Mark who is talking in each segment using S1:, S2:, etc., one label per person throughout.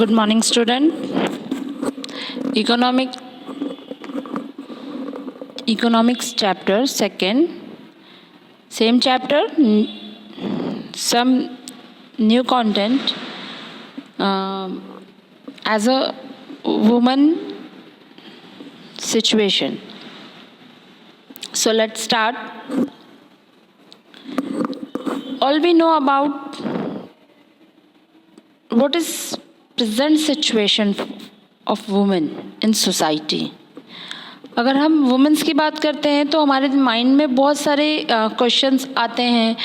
S1: Good morning, student. Economics chapter second. Same chapter, some new content. As a woman situation. So let's start. All we know about what is present situation of women in society. अगर हम women's की बात करते हैं तो हमारे mind में बहुत सारे क्वेश्चंस आते हैं.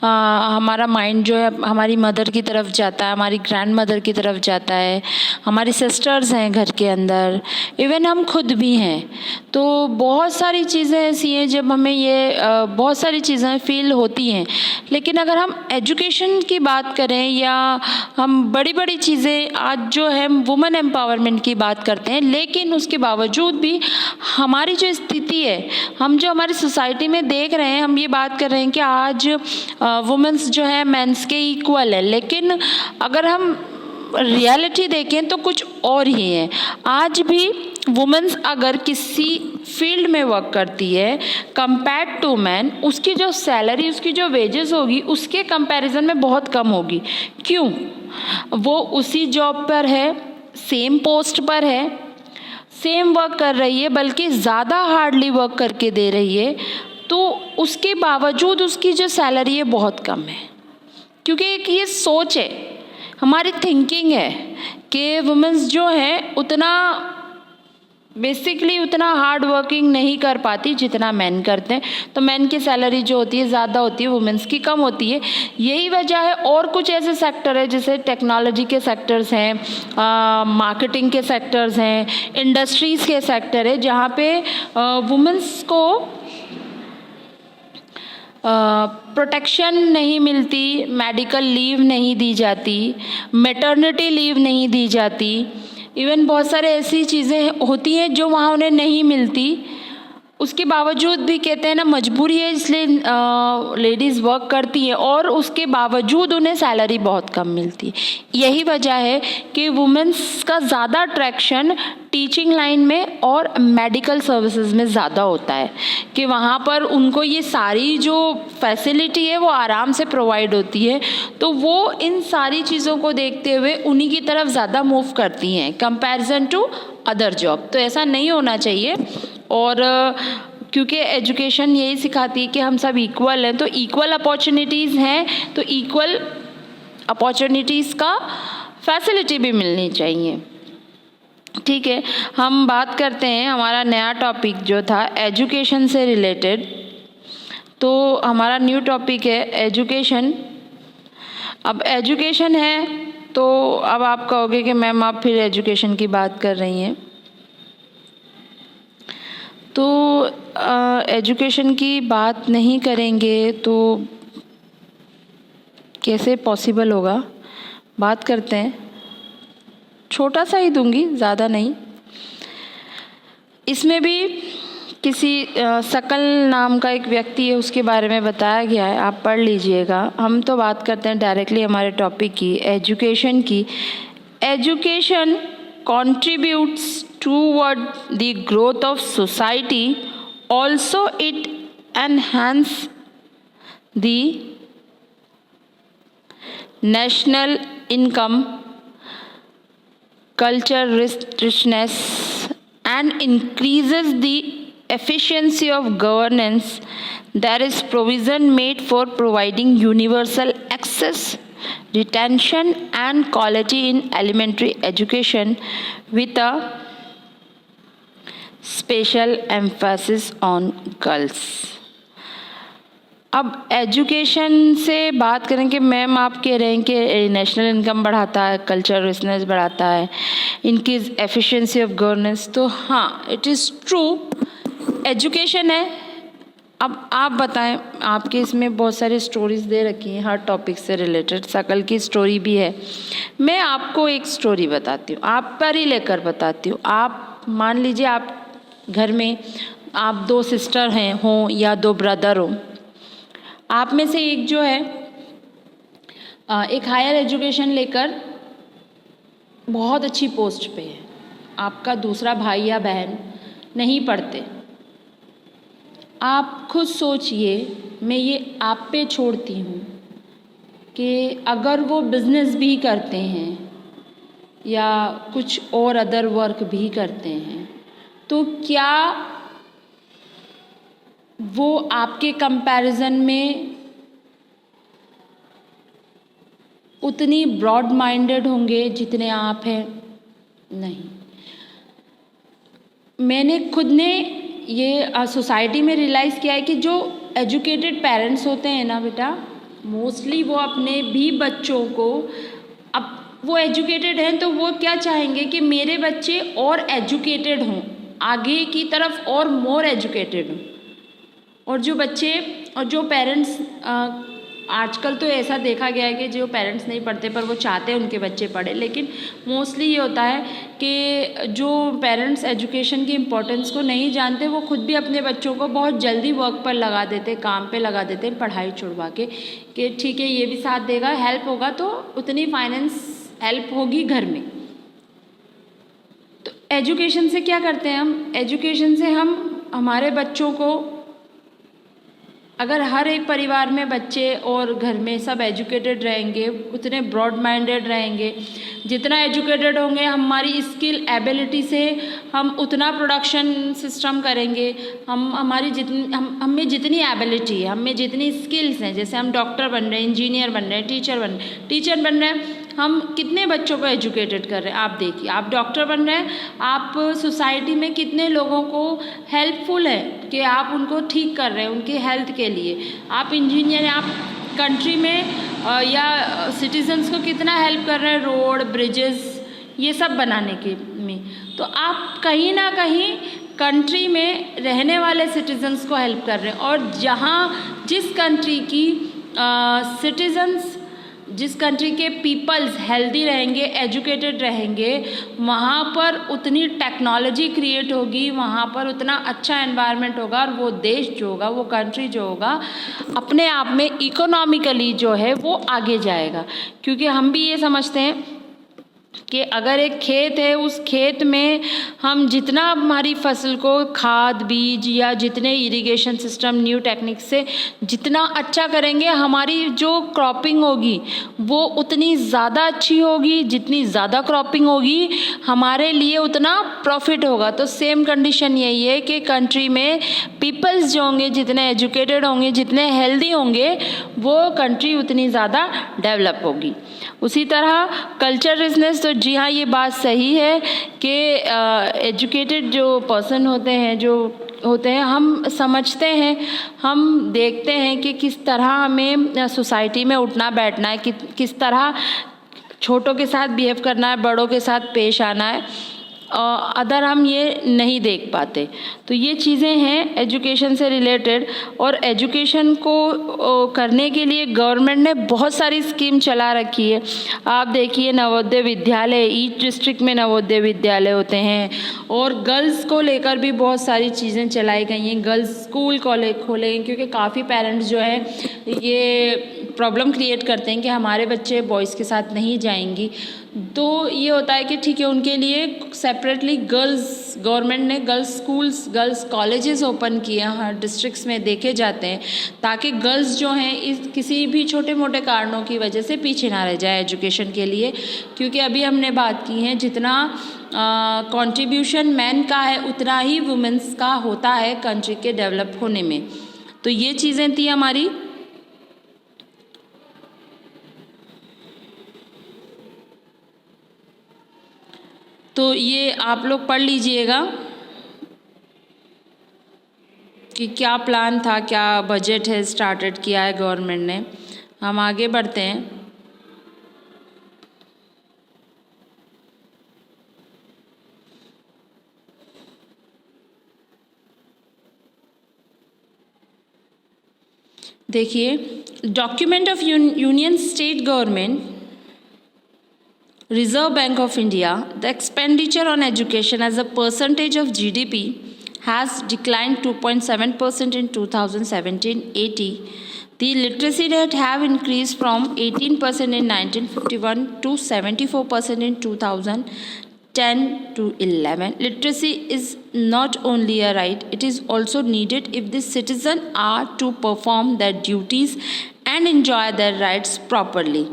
S1: हमारा माइंड जो है हमारी मदर की तरफ जाता है, हमारी ग्रैंड मदर की तरफ जाता है, हमारी सिस्टर्स हैं घर के अंदर, इवन हम खुद भी हैं. तो बहुत सारी चीज़ें ऐसी हैं जब हमें ये बहुत सारी चीज़ें फील होती हैं. लेकिन अगर हम एजुकेशन की बात करें या हम बड़ी बड़ी चीज़ें आज जो है वुमेन एम्पावरमेंट की बात करते हैं, लेकिन उसके बावजूद भी हमारी जो स्थिति है, हम जो हमारी सोसाइटी में देख रहे हैं, हम ये बात कर रहे हैं कि आज वुमेन्स जो है मेंस के इक्वल है. लेकिन अगर हम रियलिटी देखें तो कुछ और ही है. आज भी वुमेन्स अगर किसी फील्ड में वर्क करती है कंपेयर टू मैन, उसकी जो सैलरी, उसकी जो वेजेस होगी उसके कंपैरिजन में बहुत कम होगी. क्यों? वो उसी जॉब पर है, सेम पोस्ट पर है, सेम वर्क कर रही है, बल्कि ज़्यादा हार्डली वर्क करके दे रही है. तो उसके बावजूद उसकी जो सैलरी है बहुत कम है. क्योंकि एक ये सोच है, हमारी थिंकिंग है कि वुमेन्स जो हैं उतना बेसिकली उतना हार्ड वर्किंग नहीं कर पाती जितना मैन करते हैं. तो मैन की सैलरी जो होती है ज़्यादा होती है, वुमेन्स की कम होती है. यही वजह है. और कुछ ऐसे सेक्टर है जैसे टेक्नोलॉजी के सेक्टर्स हैं, मार्केटिंग के सेक्टर्स हैं, इंडस्ट्रीज़ के सेक्टर है, जहाँ पे वुमेन्स को प्रोटेक्शन नहीं मिलती, मेडिकल लीव नहीं दी जाती, मैटरनिटी लीव नहीं दी जाती. इवन बहुत सारे ऐसी चीज़ें होती हैं जो वहाँ उन्हें नहीं मिलती. उसके बावजूद भी कहते हैं ना, मजबूरी है इसलिए लेडीज़ वर्क करती हैं और उसके बावजूद उन्हें सैलरी बहुत कम मिलती है. यही वजह है कि वुमेन्स का ज़्यादा अट्रैक्शन टीचिंग लाइन में और मेडिकल सर्विसेज में ज़्यादा होता है कि वहाँ पर उनको ये सारी जो फैसिलिटी है वो आराम से प्रोवाइड होती है. तो वो इन सारी चीज़ों को देखते हुए उन्हीं की तरफ ज़्यादा मूव करती हैं कंपैरिजन टू अदर जॉब. तो ऐसा नहीं होना चाहिए. और क्योंकि एजुकेशन यही सिखाती है कि हम सब इक्वल हैं, तो इक्वल अपॉर्चुनिटीज़ हैं, तो इक्वल अपॉर्चुनिटीज़ का फैसिलिटी भी मिलनी चाहिए. ठीक है, हम बात करते हैं. हमारा नया टॉपिक जो था एजुकेशन से रिलेटेड, तो हमारा न्यू टॉपिक है एजुकेशन. अब एजुकेशन है तो अब आप कहोगे कि मैम आप फिर एजुकेशन की बात कर रही हैं. तो एजुकेशन की बात नहीं करेंगे तो कैसे पॉसिबल होगा. बात करते हैं. छोटा सा ही दूंगी, ज़्यादा नहीं. इसमें भी किसी सकल नाम का एक व्यक्ति है, उसके बारे में बताया गया है, आप पढ़ लीजिएगा. हम तो बात करते हैं डायरेक्टली हमारे टॉपिक की, एजुकेशन की. Education contributes toward the growth of society. Also it enhances the national income, culture richness, and increases the efficiency of governance. There is provision made for providing universal access, retention and quality in elementary education with a special emphasis on girls. अब education से बात करें कि ma'am आप कह रहे हैं कि नेशनल इनकम बढ़ाता है, कल्चर रिचनेस बढ़ाता है, इनक्रीज एफिशिएंसी ऑफ गवर्नेंस. तो हाँ, इट इज़ ट्रू, एजुकेशन है. अब आप बताएं, आपके इसमें बहुत सारी स्टोरीज़ दे रखी हैं हर टॉपिक से रिलेटेड. सकल की स्टोरी भी है. मैं आपको एक स्टोरी बताती हूँ, आप पर ही लेकर बताती हूँ. आप मान लीजिए आप घर में आप 2 सिस्टर हैं हों या 2 ब्रदर हों. आप में से एक जो है एक हायर एजुकेशन लेकर बहुत अच्छी पोस्ट पे है, आपका दूसरा भाई या बहन नहीं पढ़ते, आप खुद सोचिए, मैं ये आप पे छोड़ती हूँ कि अगर वो बिज़नेस भी करते हैं या कुछ और अदर वर्क भी करते हैं तो क्या वो आपके कंपैरिजन में उतनी ब्रॉड माइंडेड होंगे जितने आप हैं? नहीं। मैंने खुद ने ये सोसाइटी में रियलाइज़ किया है कि जो एजुकेटेड पेरेंट्स होते हैं ना बेटा, मोस्टली वो अपने भी बच्चों को, अब वो एजुकेटेड हैं तो वो क्या चाहेंगे कि मेरे बच्चे और एजुकेटेड हों, आगे की तरफ और मोर एजुकेटेड हों। और जो बच्चे और जो पेरेंट्स, आजकल तो ऐसा देखा गया है कि जो पेरेंट्स नहीं पढ़ते पर वो चाहते हैं उनके बच्चे पढ़े, लेकिन मोस्टली ये होता है कि जो पेरेंट्स एजुकेशन की इम्पोर्टेंस को नहीं जानते वो खुद भी अपने बच्चों को बहुत जल्दी वर्क पर लगा देते, काम पे लगा देते, पढ़ाई छुड़वा के, कि ठीक है ये भी साथ देगा, हेल्प होगा तो उतनी फाइनेंस हेल्प होगी घर में। तो एजुकेशन से क्या करते हैं हम? एजुकेशन से हम हमारे बच्चों को, अगर हर एक परिवार में बच्चे और घर में सब एजुकेटेड रहेंगे, उतने ब्रॉड माइंडेड रहेंगे, जितना एजुकेटेड होंगे हमारी स्किल एबिलिटी से हम उतना प्रोडक्शन सिस्टम करेंगे। हम में जितनी एबिलिटी है, हम में जितनी स्किल्स हैं, जैसे हम डॉक्टर बन रहे हैं, इंजीनियर बन रहे हैं, टीचर बन रहे हैं, हम कितने बच्चों को एजुकेटेड कर रहे हैं? आप देखिए, आप डॉक्टर बन रहे हैं, आप सोसाइटी में कितने लोगों को हेल्पफुल है कि आप उनको ठीक कर रहे हैं उनके हेल्थ के लिए। आप इंजीनियर हैं, आप कंट्री में या सिटीजन्स को कितना हेल्प कर रहे हैं, रोड, ब्रिजेस, ये सब बनाने के में। तो आप कहीं ना कहीं कंट्री में रहने वाले सिटीजन्स को हेल्प कर रहे हैं। और जहाँ जिस कंट्री की सिटीजन्स, जिस कंट्री के पीपल्स हेल्दी रहेंगे, एजुकेटेड रहेंगे, वहाँ पर उतनी टेक्नोलॉजी क्रिएट होगी, वहाँ पर उतना अच्छा एनवायरनमेंट होगा, और वो देश जो होगा, वो कंट्री जो होगा, अपने आप में इकोनॉमिकली जो है वो आगे जाएगा। क्योंकि हम भी ये समझते हैं कि अगर एक खेत है, उस खेत में हम जितना हमारी फसल को खाद, बीज या जितने इरिगेशन सिस्टम, न्यू टेक्निक से जितना अच्छा करेंगे, हमारी जो क्रॉपिंग होगी वो उतनी ज़्यादा अच्छी होगी। जितनी ज़्यादा क्रॉपिंग होगी हमारे लिए उतना प्रॉफिट होगा। तो सेम कंडीशन यही है कि कंट्री में पीपल्स जो होंगे, जितने एजुकेटेड होंगे, जितने हेल्दी होंगे, वो कंट्री उतनी ज़्यादा डेवलप होगी। उसी तरह कल्चर रिचनेस, तो जी हाँ, ये बात सही है कि एजुकेटेड जो पर्सन होते हैं, हम समझते हैं, हम देखते हैं कि किस तरह हमें सोसाइटी में उठना बैठना है, किस तरह छोटों के साथ बिहेव करना है, बड़ों के साथ पेश आना है, अदर हम ये नहीं देख पाते। तो ये चीज़ें हैं एजुकेशन से रिलेटेड। और एजुकेशन को करने के लिए गवर्नमेंट ने बहुत सारी स्कीम चला रखी है। आप देखिए, नवोदय विद्यालय, ईच डिस्ट्रिक्ट में नवोदय विद्यालय होते हैं, और गर्ल्स को लेकर भी बहुत सारी चीज़ें चलाई गई हैं। गर्ल्स स्कूल, कॉलेज खोले हैं, क्योंकि काफ़ी पेरेंट्स जो है ये प्रॉब्लम क्रिएट करते हैं कि हमारे बच्चे बॉयज़ के साथ नहीं जाएंगी। तो ये होता है कि ठीक है, उनके लिए सेपरेटली गवर्नमेंट ने girls schools, girls colleges open किए हैं, हर डिस्ट्रिक्ट्स में देखे जाते हैं, ताकि गर्ल्स जो हैं इस किसी भी छोटे मोटे कारणों की वजह से पीछे ना रह जाए एजुकेशन के लिए। क्योंकि अभी हमने बात की है, जितना कंट्रीब्यूशन मैन का है उतना ही वुमेन्स का होता है कंट्री के डेवलप होने में। तो ये चीज़ें थी हमारी। तो ये आप लोग पढ़ लीजिएगा कि क्या प्लान था, क्या बजट है, स्टार्टेड किया है गवर्नमेंट ने। हम आगे बढ़ते हैं। देखिए, document of union state government, Reserve Bank of India, the expenditure on education as a percentage of GDP has declined 2.7% in 2017-18 The literacy rate have increased from 18% in 1951 to 74% in 2010 to 11. Literacy is not only a right, it is also needed if the citizens are to perform their duties and enjoy their rights properly.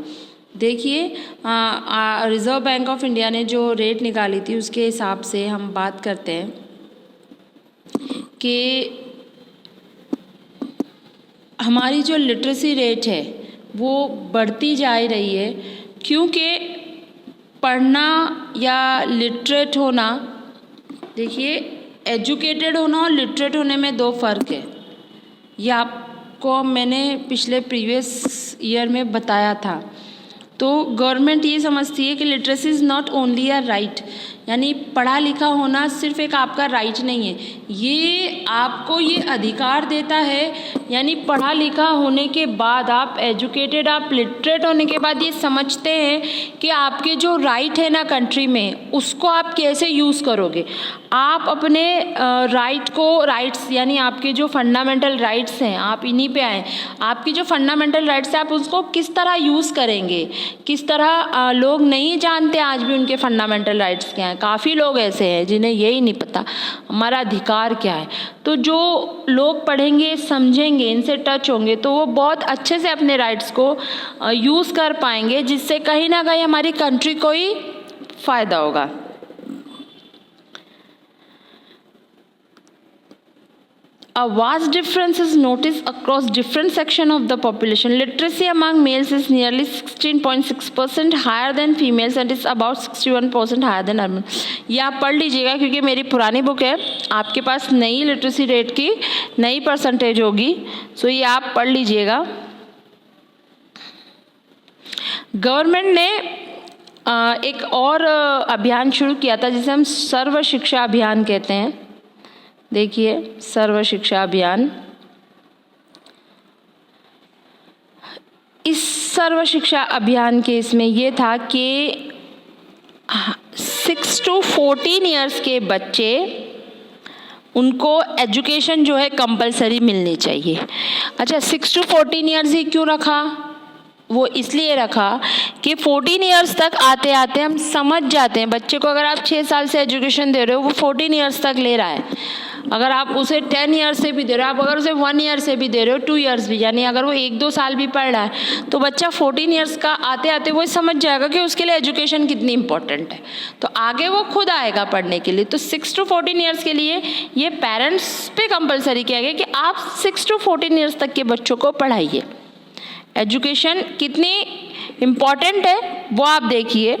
S1: देखिए, reserve bank of India ने जो rate निकाली थी उसके हिसाब से हम बात करते हैं कि हमारी जो लिटरेसी रेट है वो बढ़ती जा रही है, क्योंकि पढ़ना या लिटरेट होना, देखिए एजुकेटेड होना और लिटरेट होने में दो फ़र्क है। ये आपको मैंने पिछले प्रीवियस ईयर में बताया था। तो गवर्नमेंट ये समझती है कि literacy is not only a right, यानी पढ़ा लिखा होना सिर्फ एक आपका राइट नहीं है, ये आपको ये अधिकार देता है। यानी पढ़ा लिखा होने के बाद, आप एजुकेटेड, आप लिटरेट होने के बाद ये समझते हैं कि आपके जो राइट है ना कंट्री में, उसको आप कैसे यूज़ करोगे। आप अपने राइट्स यानी आपके जो फंडामेंटल राइट्स हैं, आप इन्हीं पे आए। आपकी जो फंडामेंटल राइट्स हैं, आप उसको किस तरह यूज़ करेंगे, किस तरह लोग नहीं जानते आज भी उनके फंडामेंटल राइट्स क्या हैं। काफ़ी लोग ऐसे हैं जिन्हें यही नहीं पता हमारा अधिकार क्या है। तो जो लोग पढ़ेंगे, समझेंगे, इनसे टच होंगे, तो वो बहुत अच्छे से अपने राइट्स को यूज़ कर पाएंगे, जिससे कहीं ना कहीं हमारी कंट्री को ही फ़ायदा होगा। A vast difference is noticed across different sections of the population. Literacy among males is nearly 16.6% higher than females and is about 61% higher than urban. ये आप पढ़ लीजिएगा, क्योंकि मेरी पुरानी बुक है, आपके पास नई लिटरेसी रेट की नई परसेंटेज होगी, सो ये आप पढ़ लीजिएगा। गवर्नमेंट ने एक और अभियान शुरू किया था जिसे हम सर्व शिक्षा अभियान कहते हैं। देखिए, सर्व शिक्षा अभियान, इस सर्व शिक्षा अभियान के इसमें ये था कि 6 to 14 ईयर्स के बच्चे, उनको एजुकेशन जो है कंपलसरी मिलनी चाहिए। अच्छा, 6 to 14 ईयर्स ही क्यों रखा? वो इसलिए रखा कि 14 ईयर्स तक आते आते हम समझ जाते हैं बच्चे को। अगर आप 6 साल से एजुकेशन दे रहे हो, वो 14 ईयर्स तक ले रहा है। अगर आप उसे 10 ईयर्स से भी दे रहे हो, आप अगर उसे 1 ईयर से भी दे रहे हो, 2 ईयर्स भी, यानी अगर वो 1-2 साल भी पढ़ रहा है, तो बच्चा 14 ईयर्स का आते आते वो समझ जाएगा कि उसके लिए एजुकेशन कितनी इंपॉर्टेंट है। तो आगे वो खुद आएगा पढ़ने के लिए। तो 6 to 14 ईयर्स के लिए ये पेरेंट्स पे कंपलसरी किया गया कि आप 6 to 14 ईयर्स तक के बच्चों को पढ़ाइए। एजुकेशन कितनी इम्पॉर्टेंट है वो आप देखिए।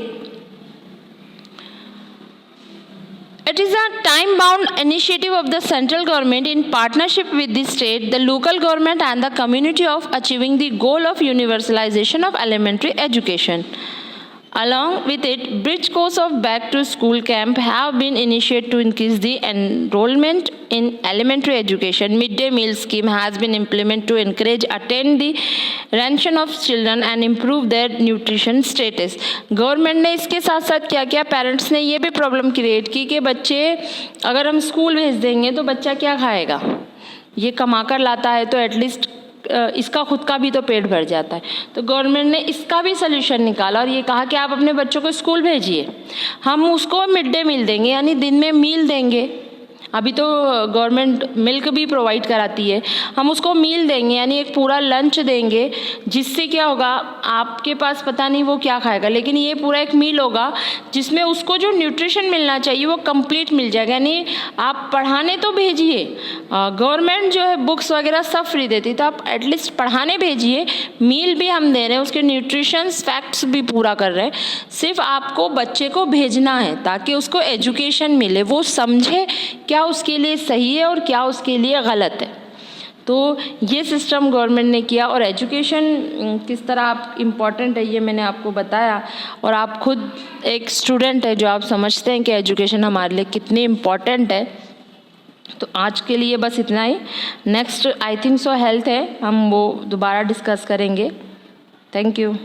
S1: It is a time-bound initiative of the central government in partnership with the state, the local government and the community of achieving the goal of universalization of elementary education. Along with it, bridge course of back to school camp have been initiated to increase the enrollment in elementary education. Midday meal scheme has been implemented to encourage attend the ration of children and improve their nutrition status. Government ने इसके साथ साथ क्या किया, parents ने ये भी problem create की कि बच्चे अगर हम स्कूल भेज देंगे तो बच्चा क्या खाएगा। ये कमा कर लाता है तो एटलीस्ट इसका खुद का भी तो पेट भर जाता है। तो गवर्नमेंट ने इसका भी सलूशन निकाला और ये कहा कि आप अपने बच्चों को स्कूल भेजिए, हम उसको मिड डे मील देंगे, यानी दिन में मील देंगे। अभी तो गवर्नमेंट मिल्क भी प्रोवाइड कराती है, हम उसको मील देंगे, यानी एक पूरा लंच देंगे, जिससे क्या होगा, आपके पास पता नहीं वो क्या खाएगा, लेकिन ये पूरा एक मील होगा जिसमें उसको जो न्यूट्रिशन मिलना चाहिए वो कंप्लीट मिल जाएगा। यानी आप पढ़ाने तो भेजिए, गवर्नमेंट जो है बुक्स वगैरह सब फ्री देती, तो आप एटलीस्ट पढ़ाने भेजिए, मील भी हम दे रहे हैं, उसके न्यूट्रिशंस फैक्ट्स भी पूरा कर रहे हैं। सिर्फ आपको बच्चे को भेजना है ताकि उसको एजुकेशन मिले, वो समझे क्या उसके लिए सही है और क्या उसके लिए गलत है। तो ये सिस्टम गवर्नमेंट ने किया और एजुकेशन किस तरह आप इम्पॉर्टेंट है ये मैंने आपको बताया। और आप खुद एक स्टूडेंट है जो आप समझते हैं कि एजुकेशन हमारे लिए कितनी इम्पॉर्टेंट है। तो आज के लिए बस इतना ही। Next I think so health है, हम वो दोबारा डिस्कस करेंगे। Thank you.